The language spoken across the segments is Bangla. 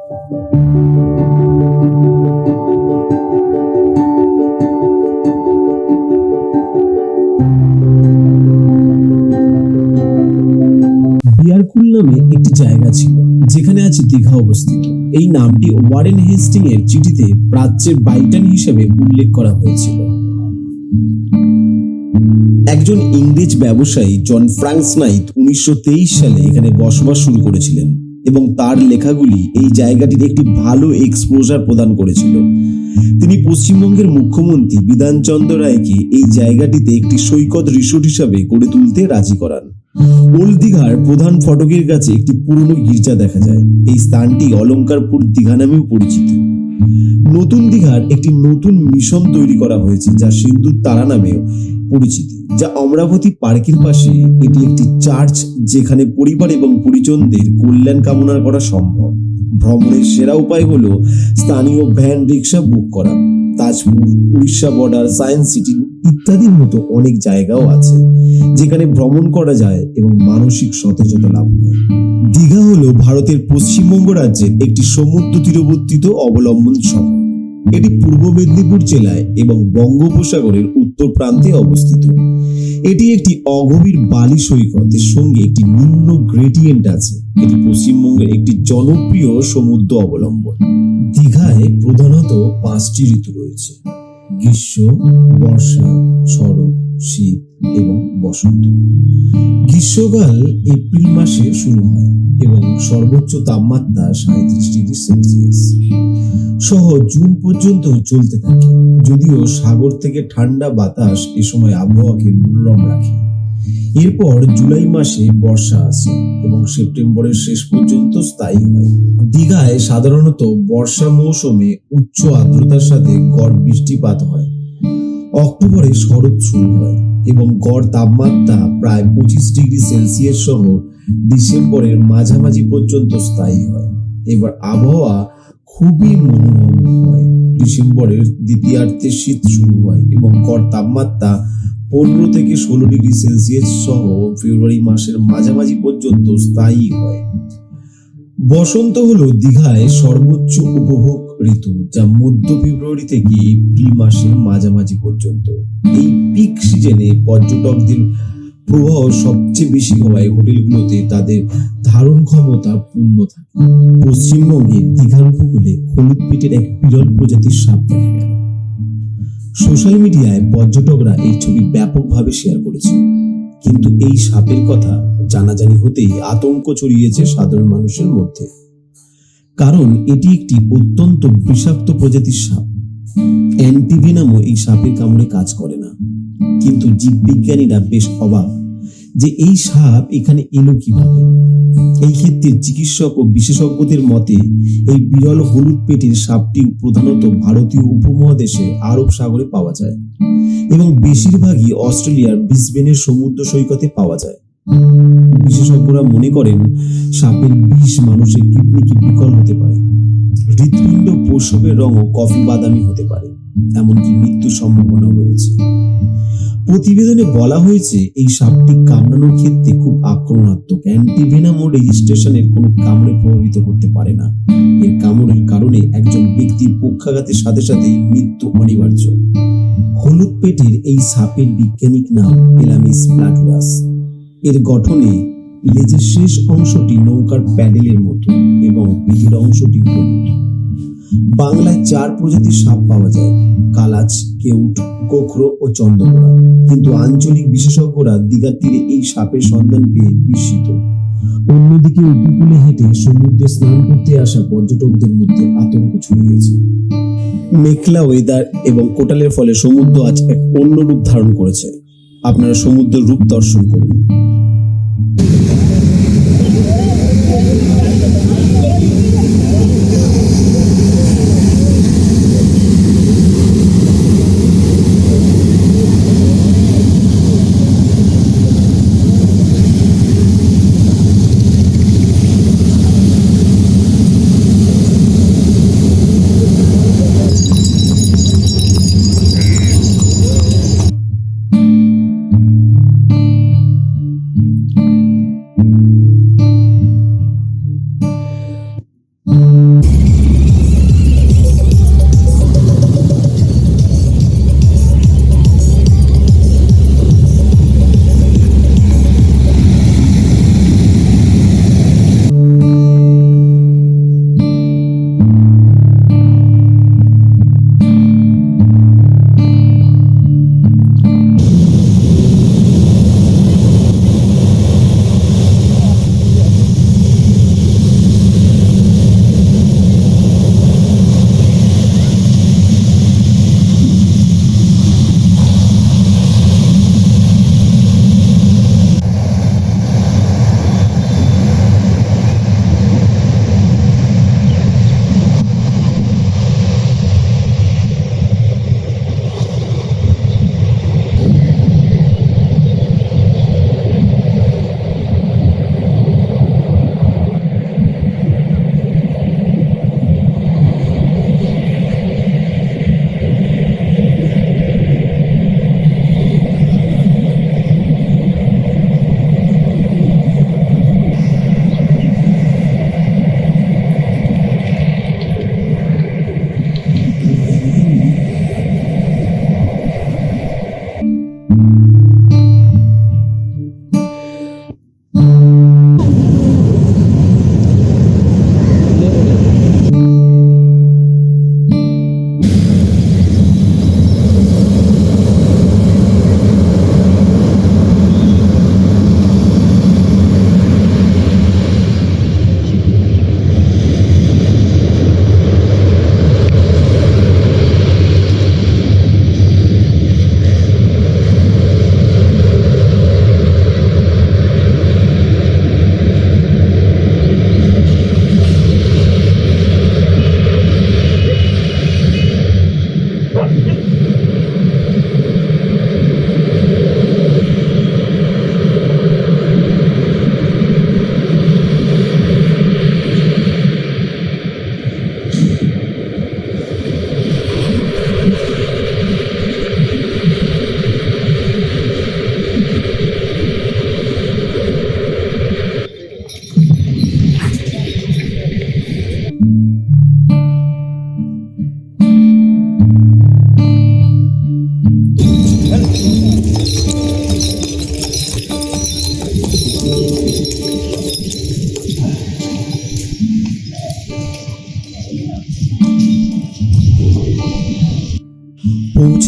বিয়ারকুল নামে একটি জায়গা ছিল যেখানে আছে দীঘা অবস্থিত। এই নামটি ওয়ারেন হেস্টিং এর চিঠিতে প্রাচ্যের ব্রাইটন হিসেবে উল্লেখ করা হয়েছিল। একজন ইংরেজ ব্যবসায়ী জন ফ্রাঙ্ক স্নাইথ 1923 সালে এখানে বসবাস শুরু করেছিলেন এবং তার লেখাগুলি এই জায়গাটির একটি ভালো এক্সপোজার প্রদান করেছিল। তিনি পশ্চিমবঙ্গের মুখ্যমন্ত্রী বিধানচন্দ্র রায়কে এই জায়গাটিতে একটি সৈকত রিসোর্ট হিসাবে গড়ে তুলতে রাজি করান। ওল্ড দীঘার প্রধান ফটকের কাছে একটি পুরনো গির্জা দেখা যায়। এই স্থানটি অলঙ্কারপুর দীঘা নামেও পরিচিত। নতুন দীঘার একটি নতুন মিশন তৈরি করা হয়েছে যা সিন্দুর তারা নামেও পরিচিত, যা অমরাবতী পার্কের পাশে। এটি একটি চার্চ যেখানে পরিবার এবং পরিজনদের কল্যাণ কামনা করা সম্ভব। ভ্রমণের সেরা উপায় হলো স্থানীয় ভ্যান রিক্সা বুক করা। Tajpur, Orissa border, science city ইত্যাদির মতো অনেক জায়গাও আছে যেখানে ভ্রমণ করা যায় এবং মানসিক সতেজতা লাভ হয়। দীঘা হলো ভারতের পশ্চিমবঙ্গ রাজ্যের একটি সমুদ্র তীরবর্তী অবলম্বন শহর। এটি পূর্ব মেদিনীপুর জেলায় এবং বঙ্গোপসাগরের উত্তর প্রান্তে অবস্থিত। এটি একটি অগভীর বালি সৈকতের সঙ্গে একটি নিম্ন গ্রেডিয়েন্ট আছে। এটি পশ্চিমবঙ্গের একটি জনপ্রিয় সমুদ্র অবলম্বন। দীঘায় প্রধানত 5টি ঋতু রয়েছে: গ্রীষ্ম, বর্ষা, শরৎ, শীত এবং বসন্ত। গ্রীষ্মকাল এপ্রিল মাসে শুরু হয় এবং সর্বোচ্চ তাপমাত্রা 37°C সহ জুন পর্যন্ত চলতে থাকে। যদিও সাগর থেকে ঠান্ডা বাতাস এ সময় আবহাওয়াকে মনোরম রাখে। এরপর জুলাই মাসে বর্ষা আসে এবং সেপ্টেম্বরের শেষ পর্যন্ত স্থায়ী হয়। দীঘায় সাধারণত বর্ষা মৌসুমে উচ্চ আর্দ্রতার সাথে গড় বৃষ্টিপাত হয়। অক্টোবরে শরৎ শুরু হয় এবং গড় তাপমাত্রা প্রায় 25°C সহ ডিসেম্বরের মাঝামাঝি পর্যন্ত স্থায়ী হয়। এবার আবহাওয়া খুবই মনোরম হয়। ডিসেম্বরের দ্বিতীয়ার্ধে শীত শুরু হয় এবং গড় তাপমাত্রা 15 থেকে 16°C সহ ফেব্রুয়ারি মাসের মাঝামাঝি পর্যন্ত স্থায়ী হয়। বসন্ত হলো দীঘায় সর্বোচ্চ উপভোগ ঋতু, যা মধ্য ফেব্রুয়ারি থেকে এপ্রিল মাসের মাঝামাঝি পর্যন্ত। এই পিক সিজনে পর্যটকদের প্রবাহ সবচেয়ে বেশি হওয়ায় হোটেলগুলোতে তাদের ধারণ ক্ষমতা পূর্ণ থাকে। পশ্চিমবঙ্গের দীঘার উপকূলে হলুদ পেটের এক বিরল প্রজাতির সাপ দেখা গেল। সোশ্যাল মিডিয়ায় পর্যটকরা এই ছবি ব্যাপকভাবে শেয়ার করেছে, কিন্তু এই সাপের কথা জানাজানি হতেই আতঙ্ক ছড়িয়েছে সাধারণ মানুষের মধ্যে। কারণ এটি একটি অত্যন্ত বিষাক্ত প্রজাতির সাপ। অ্যান্টিভেনামও এই সাপের কামড়ে কাজ করে না। কিন্তু জীববিজ্ঞানীরা বেশ অবাক যে এই সাপ এখানে এলো কিভাবে। এই ক্ষেত্রে চিকিৎসক ও বিশেষজ্ঞদের মতে এই বিরল হলুদ পেটের সাপটি প্রধানত ভারতীয় উপমহাদেশে আরব সাগরে পাওয়া যায় এবং বেশিরভাগই অস্ট্রেলিয়ার ব্রিসবেনের সমুদ্র সৈকতে পাওয়া যায়। বিশেষজ্ঞরা মনে করেন সাপের বিষ মানুষের কিডনিকে বিকল হতে পারে। হৃৎপিণ্ড প্রসবের রঙও কফি বাদামি হতে পারে, এমনকি মৃত্যুর সম্ভাবনাও রয়েছে। প্রতিবেদনে বলা হয়েছে এই সাপটি কামড়ানোর ক্ষেত্রে খুব আক্রমণাত্মক। অ্যান্টিভেনাম ও রেজিস্ট্রেশনের কোনো কামড়ে প্রভাবিত করতে পারে না। এর কামড়ের কারণে একজন ব্যক্তির পক্ষাঘাতের সাথে সাথেই মৃত্যু অনিবার্য। হলুদ পেটের এই সাপের বৈজ্ঞানিক নাম এলামিস প্লাটুরাস। এর গঠনে লেজের শেষ অংশটি নৌকার প্যাডেলের মতো এবং পিঠের অংশটি হলুদ। বাংলায় 4 প্রজাতির সাপ পাওয়া যায়: কালাচ, কেউট, গোখরো ও চন্দ্রকোড়া। কিন্তু আঞ্চলিক বিশেষজ্ঞরা দীঘার তীরে এই সাপের সন্ধান পেয়ে বিস্মিত। অন্যদিকে উপকূলে হেঁটে সমুদ্রে স্নান করতে আসা পর্যটকদের মধ্যে আতঙ্ক ছড়িয়েছে। মেঘলা ওয়েদার এবং কোটালের ফলে সমুদ্র আজ এক অন্য রূপ ধারণ করেছে। আপনারা সমুদ্রের রূপ দর্শন করুন।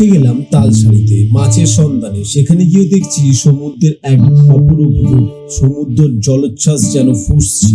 পৌঁছে গেলাম তালসারিতে মাছের সন্ধানে। সেখানে গিয়ে দেখছি সমুদ্রের এক অপরূপ রূপ। সমুদ্রের জলোচ্ছ্বাস যেন ফুঁসছে।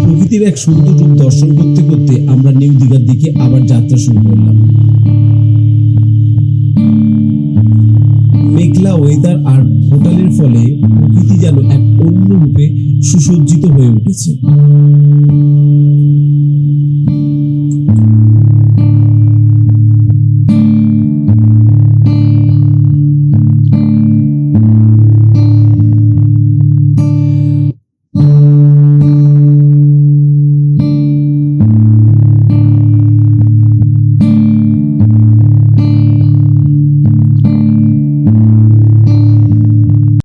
প্রকৃতির এক সুন্দর রূপ দর্শন করতে করতে আমরা নিউ দীঘার দিকে আবার যাত্রা শুরু করলাম। মেঘলা ওয়েদার আর হোটেলের ফলে প্রকৃতি যেন এক অন্য রূপে সুসজ্জিত হয়ে উঠেছে।